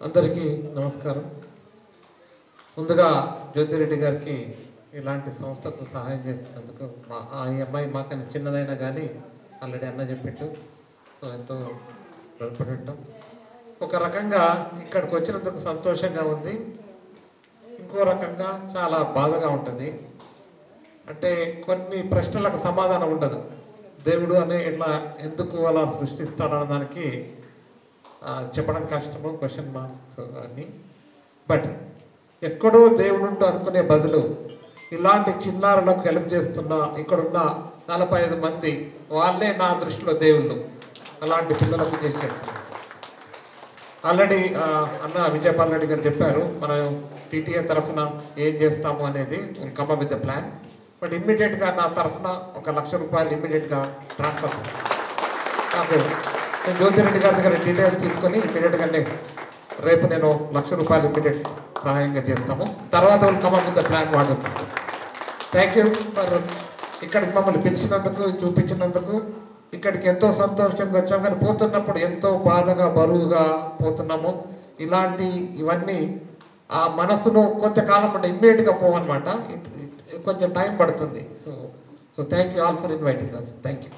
అందరికీ నమస్కారం. ముందుగా జ్యోతిరెడ్డి గారికి ఇలాంటి సంస్థకు సహాయం చేస్తున్నందుకు ఈ అమ్మాయి మాకన్నా చిన్నదైనా కానీ ఆల్రెడీ అన్న చెప్పిట్టు సో ఎంతో రుణపడి ఉంటాం. ఒక రకంగా ఇక్కడికి వచ్చినందుకు సంతోషంగా ఉంది, ఇంకో రకంగా చాలా బాధగా ఉంటుంది. అంటే కొన్ని ప్రశ్నలకు సమాధానం ఉండదు. దేవుడు అనే ఇట్లా ఎందుకు అలా సృష్టిస్తాడన్న దానికి చెప్పడం కష్టము, క్వశ్చన్ మార్క్స్ అని. బట్ ఎక్కడో దేవుడు అనుకునే బదులు ఇలాంటి చిన్నారులకు హెల్ప్ చేస్తున్న ఇక్కడున్న 45 మంది వాళ్ళే నా దృష్టిలో దేవుళ్ళు. అలాంటి పిల్లలకు చేసేస్తున్నారు. ఆల్రెడీ అన్న విజయపాల్ రెడ్డి గారు చెప్పారు మనం టీటీఏ తరఫున ఏం చేస్తాము అనేది, come up with the plan. But ఇమ్మీడియట్గా నా తరఫున ₹1,00,000 ఇమ్మీడియట్గా ట్రాన్స్ఫర్ నాకు నేను జ్యోతిరెడ్డి గారి దగ్గర డీటెయిల్స్ తీసుకొని ఇమ్మీడియట్గానే రేపు నేను ₹1,00,000 ఇమ్మీడియట్ సహాయంగా చేస్తాము. తర్వాత come up with the plan వాడు. థ్యాంక్ యూ ఫర్ ఇక్కడికి మమ్మల్ని పిలిచినందుకు, చూపించినందుకు. ఇక్కడికి ఎంతో సంతోషంగా వచ్చాము, కానీ పోతున్నప్పుడు ఎంతో బాధగా బరువుగా పోతున్నాము. ఇవన్నీ ఆ మనసులో కొంతకాలం అంటే ఇమ్మీడియట్గా పోవన్నమాట. కొంచెం టైం పడుతుంది. So thank you all for inviting us. Thank you.